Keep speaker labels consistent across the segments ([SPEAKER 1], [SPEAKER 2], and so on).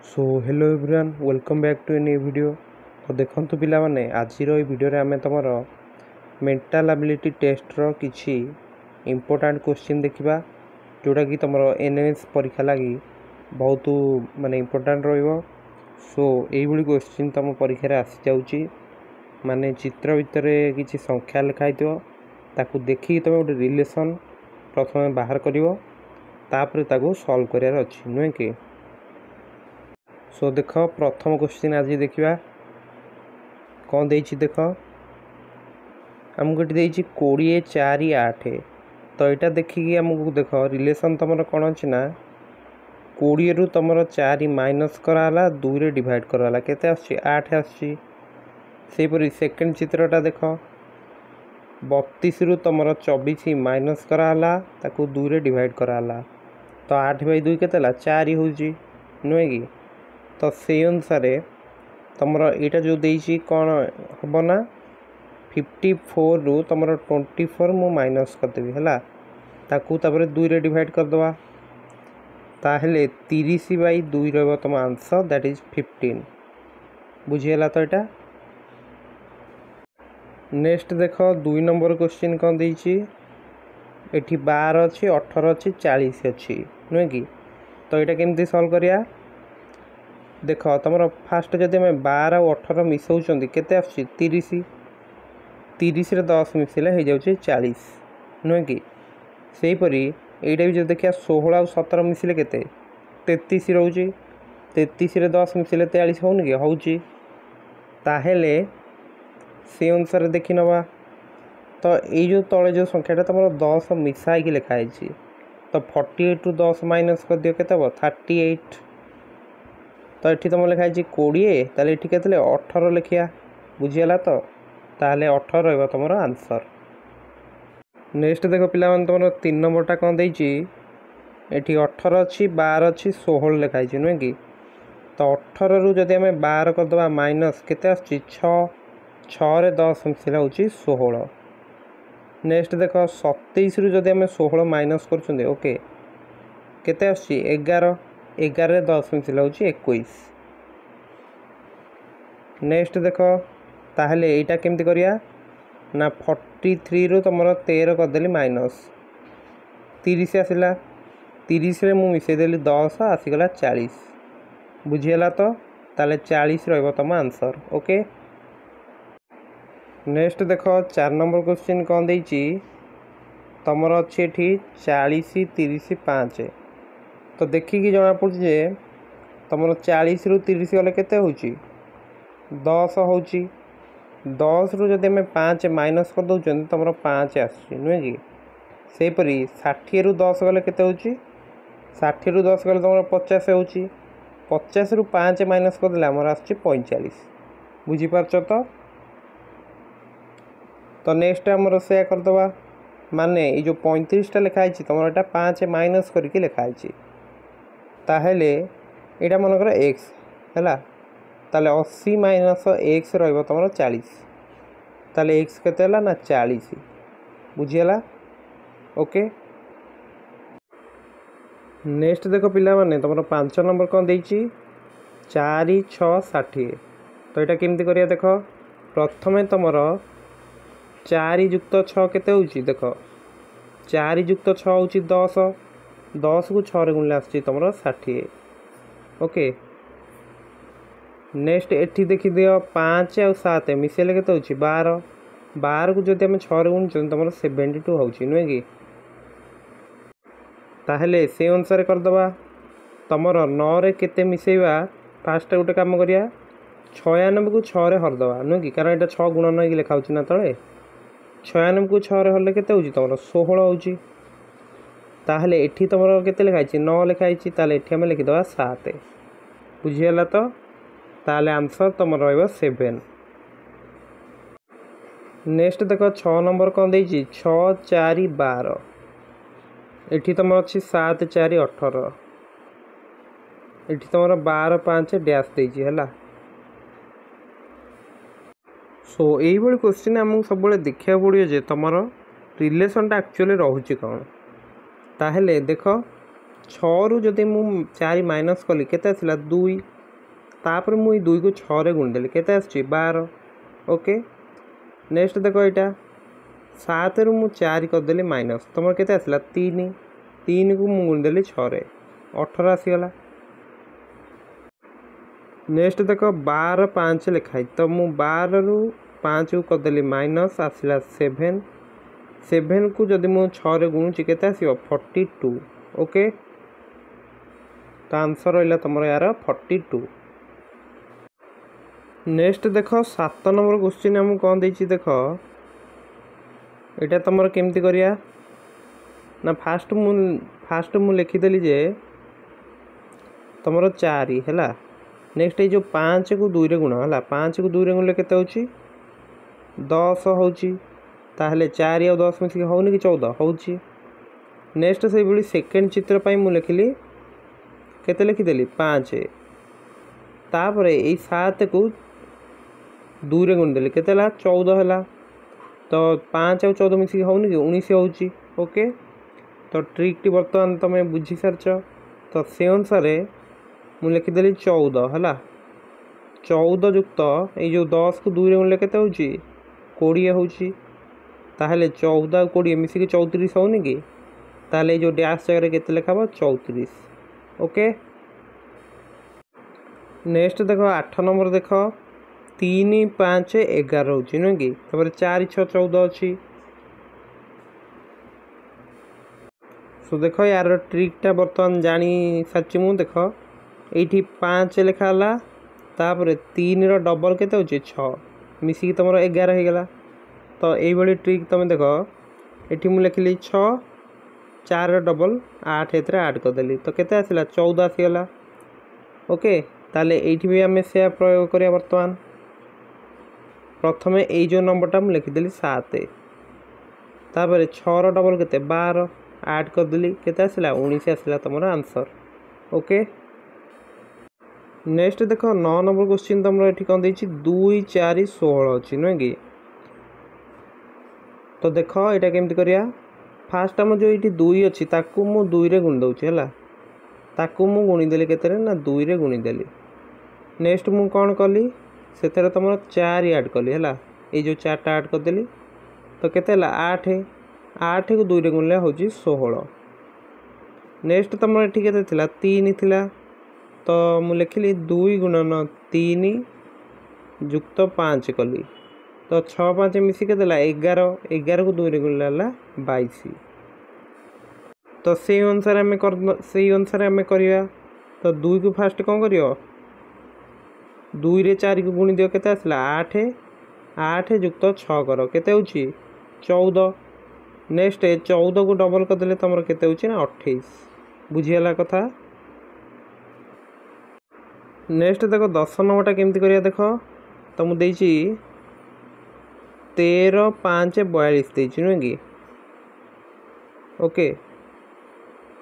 [SPEAKER 1] So hello everyone welcome back to a new video. तो देखंतु पिला माने आज वीडियो रे आमे तमर मेंटल एबिलिटी टेस्ट रो किछि इंपोर्टेंट क्वेश्चन देखिबा जोटा कि तमर एनएस परीक्षा लागि बहुत माने इंपोर्टेंट रहइबो। सो एई भली क्वेश्चन तम परीक्षा रे आसी जाउची माने चित्र भितरे किछि संख्या लिखा हितो ताकू देखि तमे गोटे रिलेशन प्रथमे बाहर करिवो तापर ताकू सॉल्व करियार अछि नुहे कि। सो देख प्रथम क्वेश्चन आज देखा कौन दे देख आमको ये 20 4 8 तो यहाँ देखिकी आमको देख रिलेशन तुम कौन अच्छी ना 20 रु तुम 4 माइनस कराला 2 रे डिवाइड कराला केते आछी 8 आछी। सेपरी सेकेंड चित्रटा देख 32 रु तुम 24 माइनस कराला ताकू 2 रे डिवाइड कराला तो 8/2 केतेला 4 होउची नुहे कि। तो से अनुसार तुम यहाँ जो देसी कौन हम ना 54 रु तुम 24 मु माइनस करदेवी है ताकू तापर 2 रे डिवाइड करदे ताहले 30/2 रहा तुम आंसर दैट इज 15 बुझीगला। तो यहाँ नेक्स्ट देख 2 नंबर क्वेश्चन कौन देती एटी 12 अच्छी 18 अच्छी 40 अच्छी नुहे कि। तो यहाँ केमती सॉल्व करिया देख तुम फास्ट जदि आम 12 और 18 मिसाऊँ केते 30 30 रे 10 मिसले हो जाऊे 40 नुहे कि। सेहीपरि यहीटा भी जो देखिए 16 और 17 मिसले केते 33 रोचे 33 रे 10 मिसले 43 होनी कि होची ताहेले से अनुसार देखि नवा। तो ये जो तले जो संख्याटा तुम 10 मिसाई लिखाई तो 48 रु 10 माइनस कर दियो केते 38। तो ये तुम लिखाई 20 ताले ये के 18 लिखिया बुझीगला। तो ताले 18 रहा तुम आंसर। नेक्स्ट देख पिला तुम 3 नंबरटा कौन देती ये 18 अच्छी 12 अच्छी 16 लिखाई नुहे कि। तो 18 रु जदि आम 12 करदे माइनस केते 6 रे 10 मिसला हूँ 16। नेक्स्ट देख 27 रु जदि आम 16 माइनस कर ओके केते 11 11 रे 10 मिसला हूँ 21। नेक्स्ट देख ताहले एटा केमती करिया ना 43 रु तुम 13 करदेली माइनस 30 आसला 30 रे मु मिसेदेली 10 आसीगला 40 बुझीगला। तो ताले 40 रहिबो तुम आंसर ओके। नेक्स्ट देख 4 नंबर क्वेश्चन कौन देती तुमर अच्छी एठी 40 30 5 तो देखिकी जना पड़े तुम 40 रु 30 गले केते होची 10 होची 10 रु जदि आम 5 माइनस कर दौरान तुम 5 आसुची नुहे कि। सेहीपरि 60 रु 10 गले केते होची 60 रु 10 गले तुम 50 होची 50 रु 5 माइनस करदे आमर आसुची 45 बुझीपारच। तो नेक्स्ट आमर से करदे माने ये जो 35टा लिखाई तुम यहाँ 5 माइनस करके लिखाई ताहले यहाँ मनकर एक्स है ताले 80 माइनस एक्स रहिबो तुम 40 ताले एक्स केते ना 40 बुझीगला ओके। नेक्स्ट देख पिला माने तुम 5 नंबर कौन देती 4 6 60 तो यहाँ केमती करिया देख प्रथमे तुम 4 युक्त 6 केते होची देख 4 युक्त 6 होची 10 10 को 6 रे गुणले आसी तुम 60 ओके। नेक्स्ट एठी देखी दियो 5 और 7 मिसेले केते होची 12 12 को जदि आम 6 रे गुणुचन तुम 72 होची नुहे कि। ताहले से अनुसार करदबा तुमर 9 रे केते मिसेबा फास्ट गोटे काम करिया 96 को 6 रे हरदबा नुहे कि कारण एटा 6 गुणन होई लिखा होची ना तळे 96 को 6 रे हरले केते होची तुमर 16 होची ताहले एठी तुमर केते लिखाई 9 लिखाई ताहले एठी हम लिखिदबा 7 बुझीगला। तो ताहले आंसर तुम रहिबो 7। नेक्स्ट देख 6 नंबर कौन देती 6 4 12 एठी तुम अच्छी 7 4 18 एठी तुम 12 5 डैश देती है। सो यही क्वेश्चन आमको सब देखा पड़ो जे तुम रिलेसनटा एक्चुअली रोचे कौन ताहले देख 6 रु जदि मु 4 माइनस कली केते आसला 2 तापर मुई 2 को 6 रे गुणिदेली केते आसछि 12 ओके। नेक्स्ट देखो एटा 7 रु मु 4 करदेली माइनस तुम केते आसला 3 3 को मु गुणिदेली 6 रे 18 आसीगला। नेक्स्ट देखो 12 5 लिखाई तो मु 12 रु 5 को करदेली माइनस आसला 7 7 को जदि मु 6 रे गुणुची केते आसीबो 42 ओके। तो आंसर रहिला तुमर यार 42। नेक्स्ट देखो 7 नंबर क्वेश्चन हम कौन देछि देखो एटा तुमर केमती करिया ना फास्ट मु लिखिदेली जे तुमर 4 हैला। नेक्स्ट ये जो 5 को 2 रे गुण है 5 को 2 रे गुणले केते होची 10 होची ताहले 4 और 10 मिसिक होनी कि 14 होची। नेक्स्ट से बड़ी सेकंड चित्र पाई मु लिखिली केते लिखिदेली 5 तापर ए 7 को 2 रे गुण देली केते ला 14 हैला। तो 5 और 14 मिसिक होनी कि 19 होची ओके। तो ट्रिक टी वर्तमान तमे बुझी सारछ तो से अनुसार मु लिखिदेली 14 है 14 युक्त ये जो 10 को 2 रे गुणले केते होची 20 होची ताहले 14 और 20 मिसिक 34 होनी कि ताहले जो डैश जगह केते लिखाबो 34 ओके। नेक्स्ट देखो 8 नंबर देखो 3 5 11 होची नुह कि 4 6 14 अच्छी। सो देखो यार ट्रिकटा बर्तमान जानी सारी मु देख ये 5 लिखाला तापर 3 रो डबल केते होची 6 मिसिक तुम 11 हो गला। तो ये ट्रिक तुम देख ये मुझे लिखिली 6 4 डबल 8 एत 8 करदेली तो केते आसला 14 आसीगला ओके। ताले ये भी आम से प्रयोग करिया बर्तमान प्रथमे ये जो नंबरटा मुझे लिखिदेली 7 तापर 6 रो डबल केते 12 8 करदेली केते आसला 19 आसला तुम आंसर ओके। नेक्स्ट देख 9 नंबर क्वेश्चन तुम ये कौन 2 4 16 अच्छी नुह कि। तो देख यहाँ केमती करिया फास्ट आम जो ये 2 अच्छी ताकू मु 2 रे गुणी दउची हैला ताकू मु गुणीदेली केते ना 2 रे गुणीदेली। नेक्स्ट मु कौन कली से तुम 4 ऐड कली हैला ये जो 4टा ऐड करदेली तो केते 8 8 को 2 रे गुणले होची 16। नेक्स्ट तुम ये केते थिला 3 थिला तो मु लिखिली 2 गुणन 3 युक्त 5 कली तो 6 5 मिसिक देला 11 11 को 2 रे गुणले 22। तो से अनुसार आम करिया तो 2 को फास्ट कौन करियो 2 रे 4 को गुणी दियो केते आसला 8 8 युक्त 6 कर केते होची 14। नेक्स्ट 14 को डबल कर देले तुम केते होची ना 28 बुझीगला कथा। नेक्स्ट देखो 10 नंबरटा केमती करिया देख तो मु देइची 13 5 42 देइची नुह कि ओके।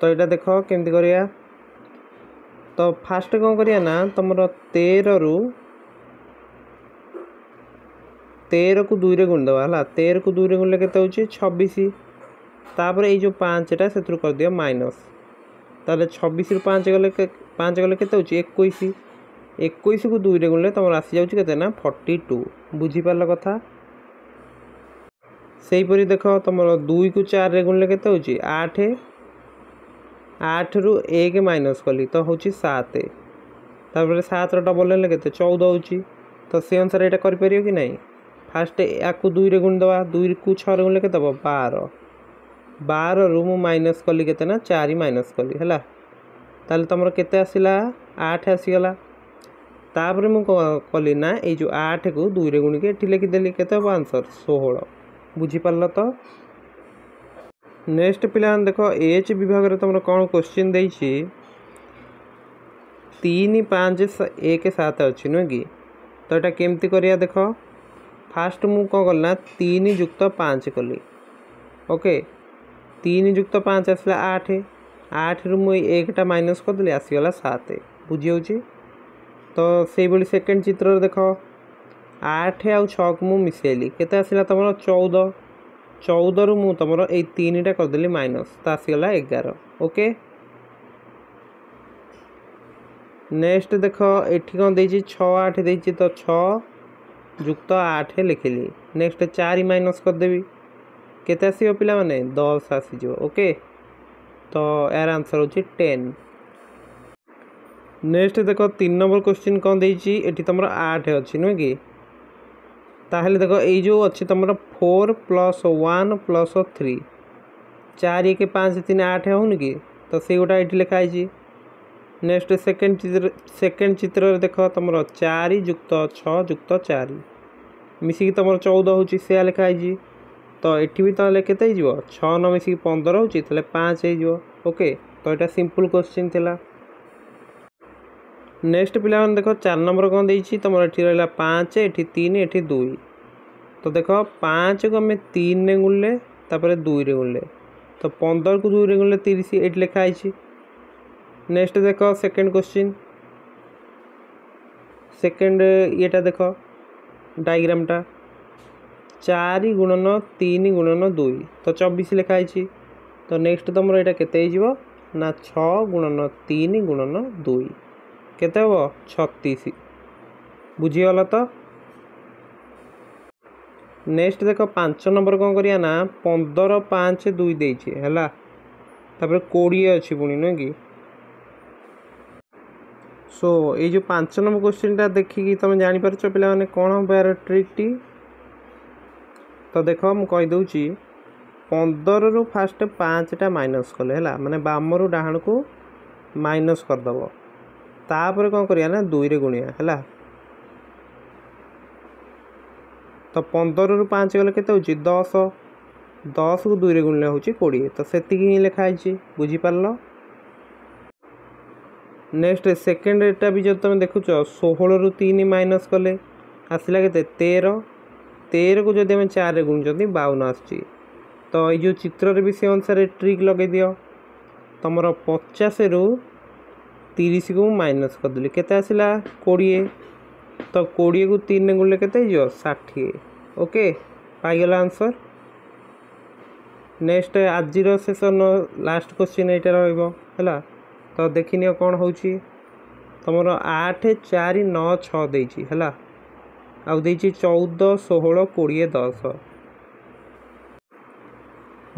[SPEAKER 1] तो यहाँ देख केमती करिया तो फास्ट कौन करिया ना तुम 13 रु 13 को 2 रे गुण दवा है 13 को 2 रे गुणले केते होची 26 तापर ये जो 5टा से कर दियो माइनस ताले 26 रु 5 गले केते होची 21 21 को 2 रे गुणले तुम आसी जाउची केते ना 42 बुझी पारल कथा। सेही परी देख तुम 2 को 4 रे गुणले केते होची 8 8 रु 1 माइनस कली तो हूँ 7 तापर 7 डबल है के 14 होची। तो से अनुसार यहाँ कर कि नहीं फास्ट या 2 रे गुण दवा 2 को 6 रे गुणले के 12 12 रु मु माइनस कली के ना 4 माइनस कली है ताले तुम केते आसला 8 आसीगला। तापर मु कली ना ये जो 8 को 2 रे गुण के लिखिदेली के आंसर 16 बुझीपार। तो नेक्स्ट पिला देख एच विभाग में तुम कौन क्वेश्चन देइछि 3 5 1 7 अच्छी नुह कि। तो यहाँ केमती करिया देख फास्ट मु कौन कल ना 3 युक्त 5 कली ओके 3 युक्त 5 आसला 8 8 रु मुई 1टा माइनस करदेली आसीगला 7 बुझी। तो से बड़ी सेकेंड चित्र देख 8 आउ 6 को मु मिसेली केते आसला तुम 14 14 रु मु तुम ये 3टा करदेली माइनस तो आसीगला 11 ओके। नेक्स्ट देख एठी कौन देछि 6 8 देछि तो 6 जुक्त 8 लिखिली। नेक्स्ट 4 माइनस कर देबी केते आसीबो पिला माने 10 आसीजो। ओके तो यार आंसर होछि 10। नेक्स्ट देख 3 नंबर क्वेश्चन कौन देछि एठी तमरा 8 अछि नु कि ताहले देखो ए जो अच्छी तुम 4 + 1 + 3 4 1 5 3 8 होनी कि तो से गोटा ये लिखाई। नेक्स्ट सेकेंड चित्र देख तुम 4 जुक्त 6 जुक्त 4 मिसिकी तुम 14 हो से लिखाई। तो ये भी तो के 6 न मिसिकी 15 हो 5 हो। ओके तो यहाँ सिंपल क्वेश्चन थिला। नेक्स्ट पिला देख 4 नंबर कौन देछि तुम ये रहा 5 ये 3 ये 2 तो देख 5 को आम 3 रे गुणले तापर 2 रे गुणले तो 15 को 2 रे गुणले 30 ये लिखाई। नेक्स्ट देख सेकेंड क्वेश्चन सेकेंड येटा देख डायग्रामटा 4 गुणन 3 गुणन 2 तो 24 लिखाई। तो नेक्स्ट तुम यहाँ केते ना 6 गुणन 3 गुणन 2 केते हम 36 बुझीगला। तो नेक्स्ट देख 5 नंबर कौन करिया ना 15 5 2 देछि हैला तापर 20 अछि पुणी न कि। सो ये जो 5 नंबर क्वेश्चन टा देखिकी तुम जानि परछ पिला माने कोन हम यार ट्रिक टी। तो देख हम कहि दउची 15 रु फास्ट 5 टा माइनस कले हैला माने बाम रु डाहण को माइनस कर दबो तापर कौन करिया ना 2 रे गुणिया हैला। तो 15 रु 5 गले केते होची 10 10 को 2 रे गुणले होची 20 तो सेति ही लिखाई बुझी पारलो। नेक्स्ट सेकेंड एटा भी जब तुम देखुच 16 रु 3 माइनस कले आसला केते 13 13 को जदि हम 4 रे गुणचंती 52 आछि। तो ये जो चित्र रे भी से अनुसार ट्रिक लगे दियो तमरो 50 रु 30 को माइनस कर देली केते आसला 20 तो 20 को 3 रे गुणले केते हियो 60। ओके पाइगला आंसर। नेक्स्ट आज सेशन लास्ट क्वेश्चन यहाँ रहिबो हैला। तो देखिनियो कौन होची तुमर 8 4 9 6 देछि हैला आउ देछि 14 16 20 10।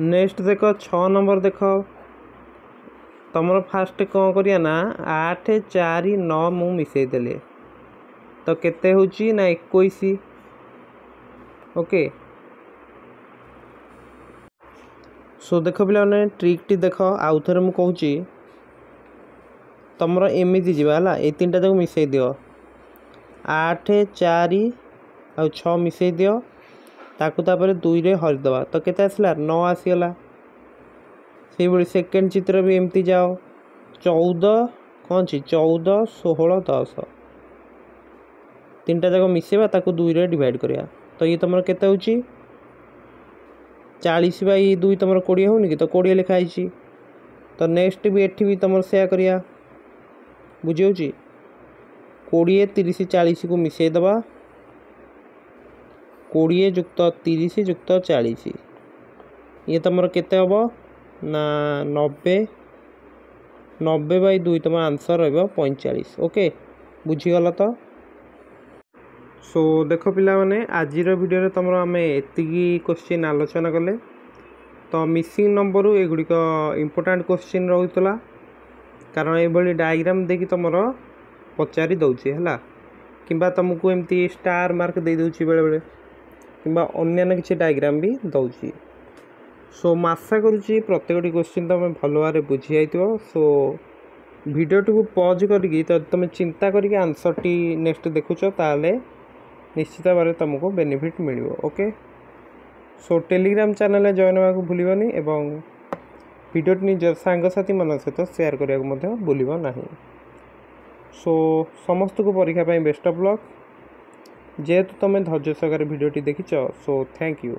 [SPEAKER 1] नेक्स्ट देख 6 नंबर देख तुमर फास्ट कौन करिया ना 8 4 9 मु मिसई देले तो केते होची ना 21। ओके सो देख पिला ने ट्रिक टी देख आउ थरे मु कहूची तुमर एमती जीवा है ये 3टा जाक मिसई दियो 8 4 आउ 6 मिसई दियो ताकू तापर 2 रे हरिदबा तो केते आसला 9 आसीगला। से बड़ी सेकेंड चित्र भी एमती जाओ 14 कौन ची 14 16 10 3टा जाक मिसेबा ताकू 2 रे डिवाइड करिया तो ये तुम केते होची 40/2 तुम 20 होनी कि तो 20 लिखाई। तो नेक्स्ट भी एठी भी तुम सेया करिया बुझी 20 30 40 को मिसई दबा 20 जुक्त 30 जुक्त 40 ये तुम केते हबो ना 90/2 तुम आंसर रहिबो 45। ओके बुझीगला। तो सो देख पिला माने आज वीडियो तुम आम एति क्वेश्चन आलोचना कले तो मिसिंग नंबर एगुड़िक इम्पोर्टाट क्वेश्चन रोला कारण ये डायग्राम देखी तुम पचारि दौची है कि तुमको एमती स्टार मार्क दे दूची बेले बेले कि अन्य किसी डायग्राम भी दौची। सो आशा करुँची प्रत्येक क्वेश्चन तुम भल भाव बुझी जाइए। सो भिडियोटी को पॉज करके तो तुम चिंता करके आंसर टी नेक्स्ट देखुच ताले निश्चित भाव तुमको बेनिफिट मिलियो। Okay so Telegram channel join होगा भूलनी एवं भिडियो निज सांगसाथी मान सहित शेयर करने को भूलियो नहीं। सो समस्त को परीक्षा बेस्ट ऑफ लक जेहेतु तुम धैर्य सहकार भिडियोटी देखिच। So thank you.